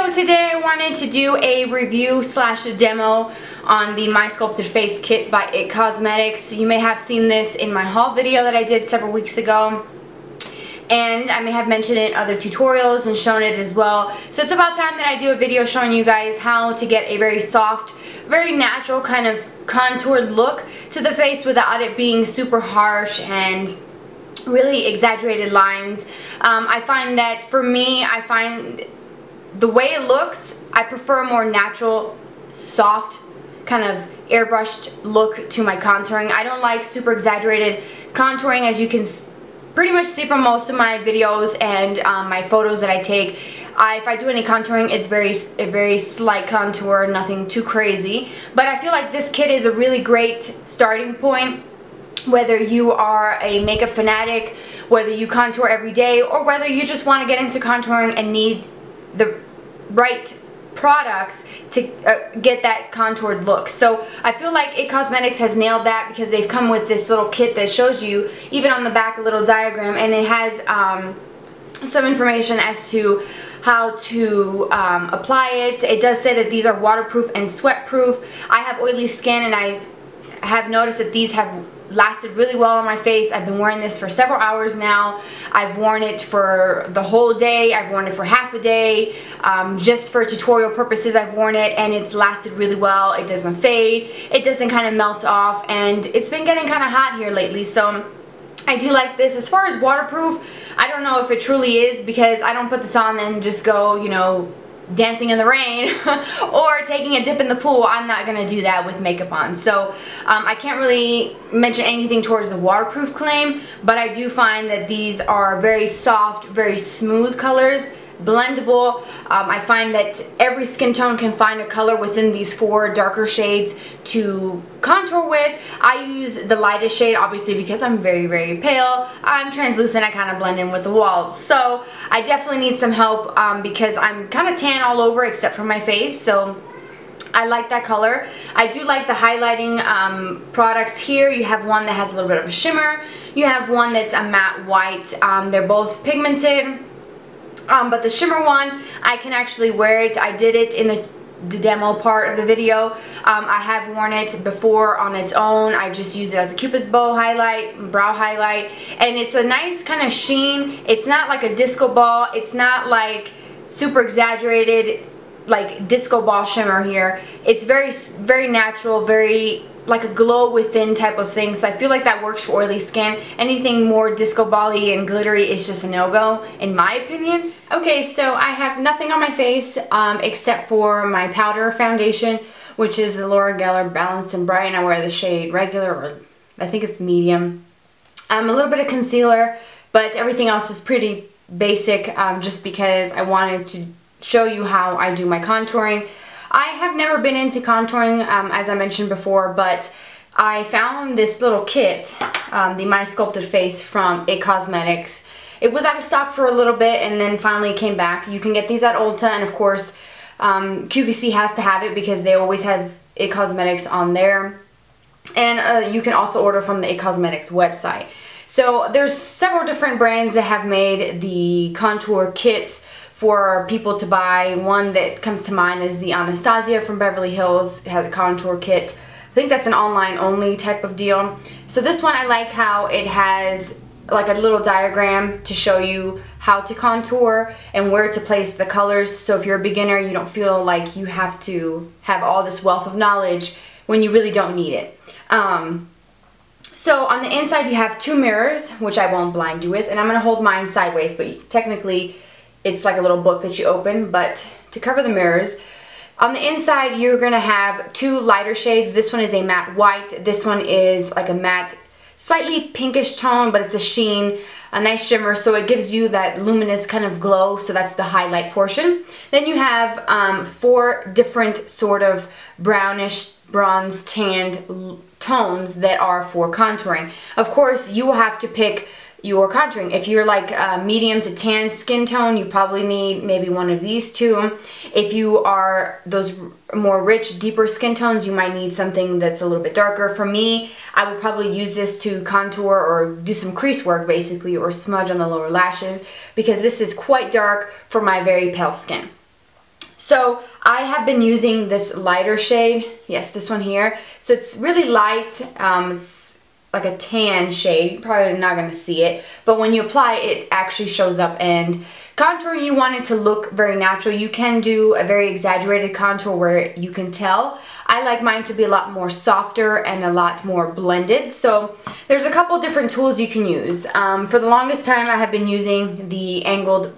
So today I wanted to do a review slash a demo on the My Sculpted Face Kit by IT Cosmetics. You may have seen this in my haul video that I did several weeks ago, and I may have mentioned it in other tutorials and shown it as well. So it's about time that I do a video showing you guys how to get a very soft, very natural kind of contoured look to the face without it being super harsh and really exaggerated lines. I find that for me, I find the way it looks, I prefer a more natural, soft, kind of airbrushed look to my contouring. I don't like super exaggerated contouring, as you can pretty much see from most of my videos and my photos that I take. If I do any contouring, it's a very slight contour, nothing too crazy. But I feel like this kit is a really great starting point, whether you are a makeup fanatic, whether you contour every day, or whether you just want to get into contouring and need the right products to get that contoured look. So I feel like IT Cosmetics has nailed that, because they've come with this little kit that shows you, even on the back, a little diagram, and it has some information as to how to apply it. It does say that these are waterproof and sweat proof. I have oily skin, and I have noticed that these have lasted really well on my face. I've been wearing this for several hours now. I've worn it for the whole day. I've worn it for half a day. Just for tutorial purposes, I've worn it, and it's lasted really well. It doesn't fade. It doesn't kind of melt off, and it's been getting kind of hot here lately, so I do like this. As far as waterproof, I don't know if it truly is, because I don't put this on and just go, you know, dancing in the rain or taking a dip in the pool. I'm not gonna do that with makeup on, so I can't really mention anything towards the waterproof claim, but I do find that these are very soft, very smooth colors, blendable. I find that every skin tone can find a color within these 4 darker shades to contour with. I use the lightest shade, obviously, because I'm very, very pale. I'm translucent. I kind of blend in with the walls. So I definitely need some help because I'm kind of tan all over except for my face. So I like that color. I do like the highlighting products here. You have one that has a little bit of a shimmer. You have one that's a matte white. They're both pigmented. But the shimmer one, I can actually wear it. I did it in the demo part of the video. I have worn it before on its own. I just use it as a Cupid's bow highlight, brow highlight, and it's a nice kind of sheen. It's not like a disco ball. It's not like super exaggerated like disco ball shimmer here. It's very, very natural, very like a glow within type of thing, so I feel like that works for oily skin. Anything more disco ball-y and glittery is just a no-go, in my opinion. Okay, so I have nothing on my face except for my powder foundation, which is the Laura Geller Balanced and Bright, and I wear the shade regular, or I think it's medium. A little bit of concealer, but everything else is pretty basic, just because I wanted to show you how I do my contouring. I have never been into contouring, as I mentioned before, but I found this little kit, the My Sculpted Face from IT Cosmetics. It was out of stock for a little bit, and then finally came back. You can get these at Ulta, and of course QVC has to have it because they always have IT Cosmetics on there. And you can also order from the IT Cosmetics website. So there's several different brands that have made the contour kits for people to buy. One that comes to mind is the Anastasia from Beverly Hills. It has a contour kit. I think that's an online only type of deal. So this one, I like how it has like a little diagram to show you how to contour and where to place the colors. So if you're a beginner, you don't feel like you have to have all this wealth of knowledge when you really don't need it. So on the inside you have 2 mirrors, which I won't blind you with, and I'm going to hold mine sideways, but technically it's like a little book that you open, but to cover the mirrors. On the inside, you're going to have 2 lighter shades. This one is a matte white. This one is like a matte, slightly pinkish tone, but it's a sheen, a nice shimmer, so it gives you that luminous kind of glow, so that's the highlight portion. Then you have 4 different sort of brownish, bronze, tanned tones that are for contouring. Of course, you will have to pick your contouring. If you're like a medium to tan skin tone, you probably need maybe one of these 2. If you are those more rich, deeper skin tones, you might need something that's a little bit darker. For me, I would probably use this to contour or do some crease work basically, or smudge on the lower lashes, because this is quite dark for my very pale skin. So I have been using this lighter shade, yes, this one here. So it's really light, it's like a tan shade, you're probably not going to see it, but when you apply it, it actually shows up. And contouring, you want it to look very natural. You can do a very exaggerated contour where you can tell. I like mine to be a lot more softer and a lot more blended. So there's a couple different tools you can use. For the longest time I have been using the angled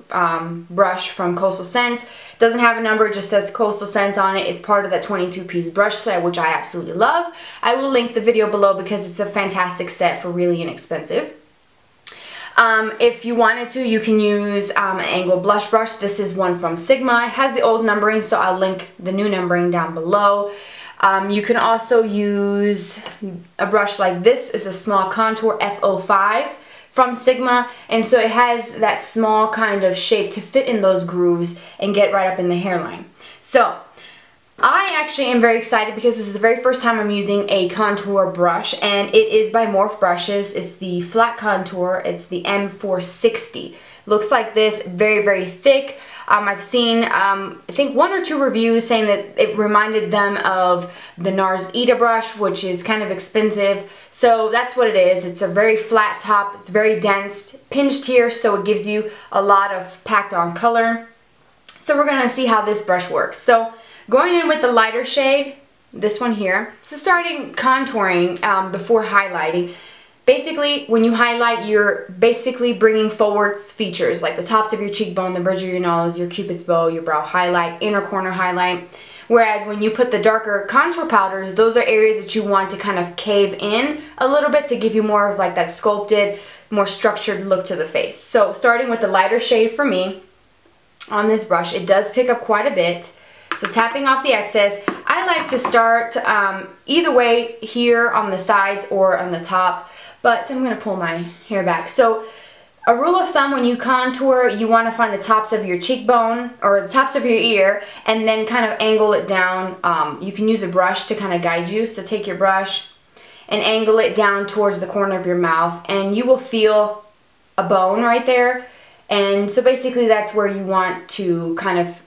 brush from Coastal Scents. Doesn't have a number, it just says Coastal Scents on it. It's part of that 22-piece brush set, which I absolutely love. I will link the video below because it's a fantastic set for really inexpensive. If you wanted to, you can use an angled blush brush. This is one from Sigma. It has the old numbering, so I'll link the new numbering down below. You can also use a brush like this. It's a small contour F05 from Sigma, and so it has that small kind of shape to fit in those grooves and get right up in the hairline. So I actually am very excited because this is the very first time I'm using a contour brush, and it is by Morphe Brushes. It's the flat contour. It's the M460. Looks like this, very, very thick. I've seen, I think 1 or 2 reviews saying that it reminded them of the NARS Ita brush, which is kind of expensive. So that's what it is. It's a very flat top. It's very dense, pinched here, so it gives you a lot of packed on color. So we're going to see how this brush works. So going in with the lighter shade, this one here. So starting contouring before highlighting. Basically, when you highlight, you're basically bringing forward features like the tops of your cheekbone, the bridge of your nose, your cupid's bow, your brow highlight, inner corner highlight. Whereas when you put the darker contour powders, those are areas that you want to kind of cave in a little bit to give you more of like that sculpted, more structured look to the face. So starting with the lighter shade for me on this brush, it does pick up quite a bit. So tapping off the excess, I like to start either way here on the sides or on the top. But I'm going to pull my hair back. So a rule of thumb when you contour, you want to find the tops of your cheekbone or the tops of your ear and then kind of angle it down. You can use a brush to kind of guide you. So take your brush and angle it down towards the corner of your mouth and you will feel a bone right there. And so basically that's where you want to kind of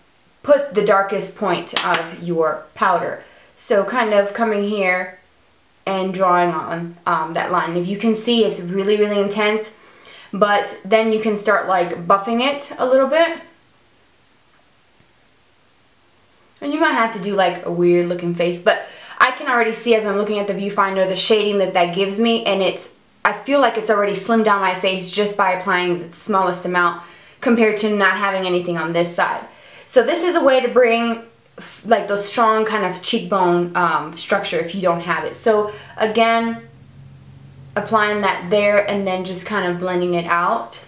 put the darkest point of your powder. So kind of coming here and drawing on that line. If you can see, it's really, really intense, but then you can start like buffing it a little bit. And you might have to do like a weird looking face, but I can already see as I'm looking at the viewfinder the shading that gives me, and I feel like it's already slimmed down my face just by applying the smallest amount compared to not having anything on this side. So this is a way to bring like those strong kind of cheekbone structure if you don't have it. So again, applying that there and then just kind of blending it out.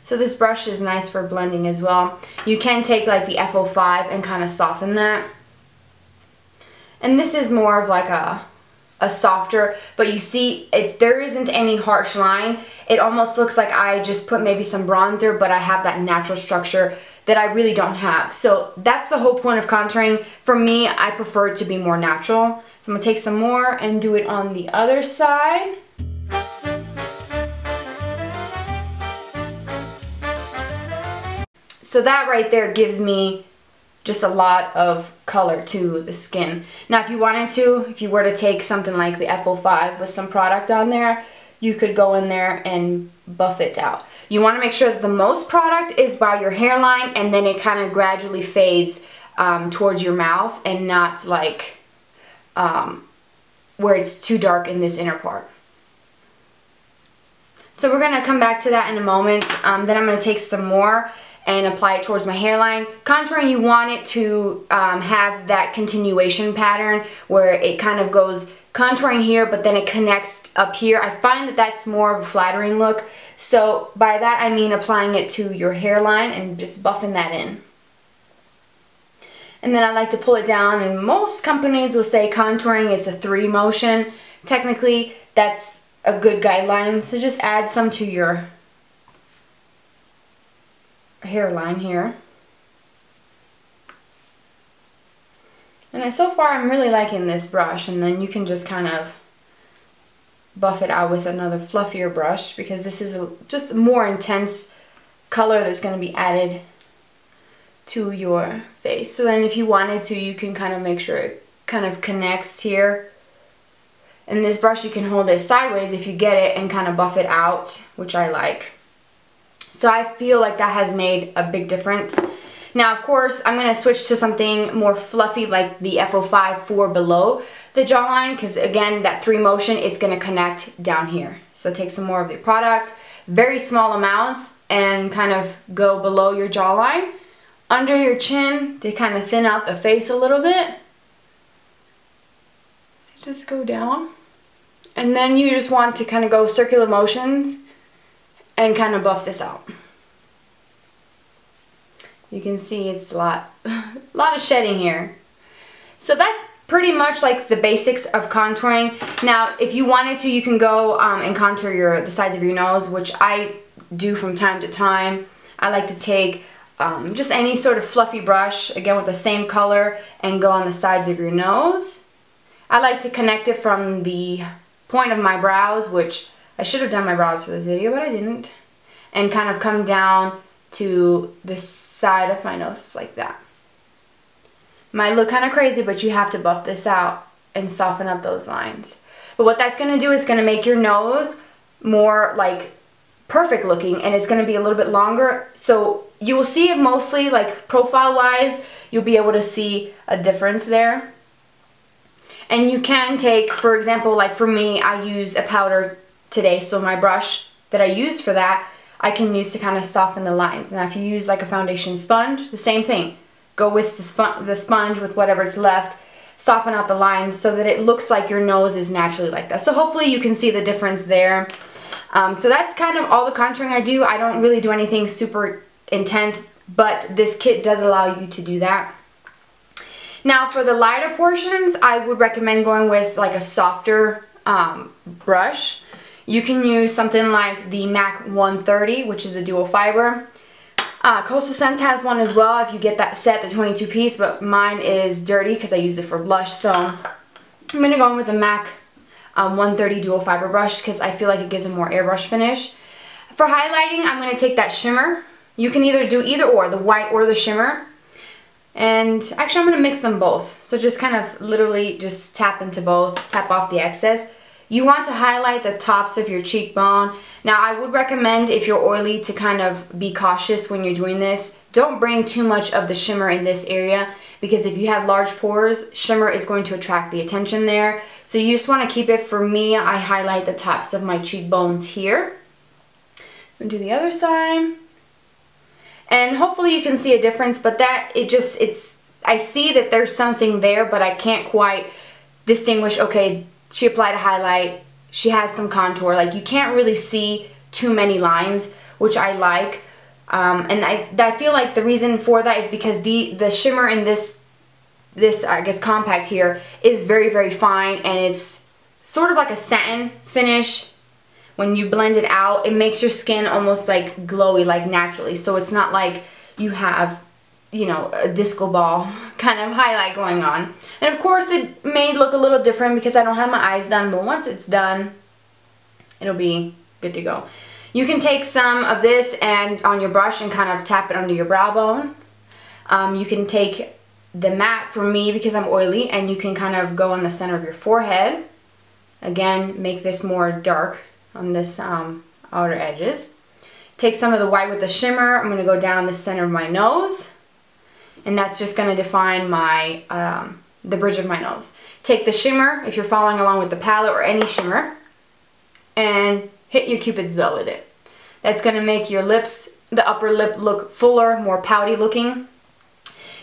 So this brush is nice for blending as well. You can take like the F05 and kind of soften that. And this is more of like a softer, but you see if there isn't any harsh line, it almost looks like I just put maybe some bronzer, but I have that natural structure that I really don't have. So that's the whole point of contouring. For me, I prefer it to be more natural. So I'm gonna take some more and do it on the other side. So that right there gives me just a lot of color to the skin. Now if you wanted to, if you were to take something like the F05 with some product on there, you could go in there and buff it out. You want to make sure that the most product is by your hairline and then it kind of gradually fades towards your mouth and not like where it's too dark in this inner part. So we're going to come back to that in a moment. Then I'm going to take some more and apply it towards my hairline. Contouring, you want it to have that continuation pattern where it kind of goes contouring here, but then it connects up here. I find that that's more of a flattering look. So by that I mean applying it to your hairline and just buffing that in. And then I like to pull it down, and most companies will say contouring is a 3 motion. Technically, that's a good guideline. So just add some to your hairline here. And so far I'm really liking this brush, and then you can just kind of buff it out with another fluffier brush because this is just a more intense color that's going to be added to your face. So then if you wanted to, you can kind of make sure it kind of connects here. And this brush, you can hold it sideways if you get it and kind of buff it out, which I like. So I feel like that has made a big difference. Now, of course, I'm going to switch to something more fluffy like the F05 for below the jawline, because again, that 3 motion is going to connect down here. So take some more of the product, very small amounts, and kind of go below your jawline, under your chin to kind of thin out the face a little bit. So just go down. And then you just want to kind of go circular motions and kind of buff this out. You can see it's a lot of shedding here. So that's pretty much like the basics of contouring. Now, if you wanted to, you can go and contour the sides of your nose, which I do from time to time. I like to take just any sort of fluffy brush, again with the same color, and go on the sides of your nose. I like to connect it from the point of my brows, which I should have done my brows for this video, but I didn't, and kind of come down to this side of my nose like that. Might look kind of crazy, but you have to buff this out and soften up those lines. But what that's going to do is going to make your nose more like perfect looking, and it's going to be a little bit longer, so you will see it mostly like profile wise, you'll be able to see a difference there. And you can take, for example, like for me, I use a powder today, so my brush that I use for that, I can use to kind of soften the lines. Now if you use like a foundation sponge, the same thing. Go with the sponge with whatever's left, soften out the lines so that it looks like your nose is naturally like that. So hopefully you can see the difference there. So that's kind of all the contouring I do. I don't really do anything super intense, but this kit does allow you to do that. Now for the lighter portions, I would recommend going with like a softer brush. You can use something like the MAC 130, which is a dual fiber. Coastal Scents has one as well if you get that set, the 22 piece, but mine is dirty because I used it for blush. So I'm going to go in with the MAC 130 dual fiber brush because I feel like it gives a more airbrush finish. For highlighting, I'm going to take that shimmer. You can either do either or, the white or the shimmer. And actually I'm going to mix them both. So just kind of literally just tap into both, tap off the excess. You want to highlight the tops of your cheekbone. Now I would recommend, if you're oily, to kind of be cautious when you're doing this. Don't bring too much of the shimmer in this area, because if you have large pores, shimmer is going to attract the attention there. So you just want to keep it, for me, I highlight the tops of my cheekbones here. I'm going to do the other side. And hopefully you can see a difference, but that, I see that there's something there, but I can't quite distinguish, okay, she applied a highlight, she has some contour. Like, you can't really see too many lines, which I like. And I feel like the reason for that is because the shimmer in this I guess compact here is very, very fine, and it's sort of like a satin finish. When you blend it out, it makes your skin almost like glowy, like naturally. So it's not like you have, you know, a disco ball kind of highlight going on. And of course it may look a little different because I don't have my eyes done, but once it's done, it'll be good to go. You can take some of this and on your brush and kind of tap it under your brow bone. You can take the matte, for me, because I'm oily, and you can kind of go on the center of your forehead. Again, make this more dark on this outer edges. Take some of the white with the shimmer. I'm going to go down the center of my nose, and that's just going to define my the bridge of my nose. Take the shimmer, if you're following along with the palette or any shimmer, and hit your Cupid's bow with it. That's going to make your lips, the upper lip, look fuller, more pouty looking.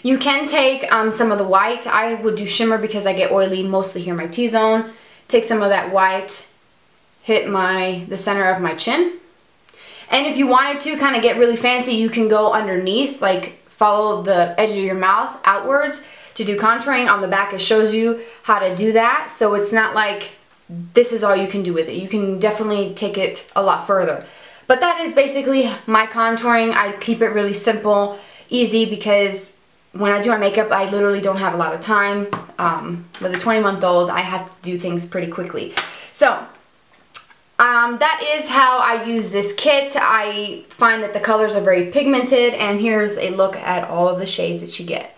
You can take some of the white. I would do shimmer because I get oily mostly here in my T-zone. Take some of that white, hit the center of my chin. And if you wanted to kind of get really fancy, you can go underneath, like follow the edge of your mouth outwards to do contouring. On the back it shows you how to do that, so it's not like this is all you can do with it. You can definitely take it a lot further. But that is basically my contouring. I keep it really simple, easy, because when I do my makeup, I literally don't have a lot of time. With a 20-month-old, I have to do things pretty quickly. So that is how I use this kit. I find that the colors are very pigmented, and here's a look at all of the shades that you get.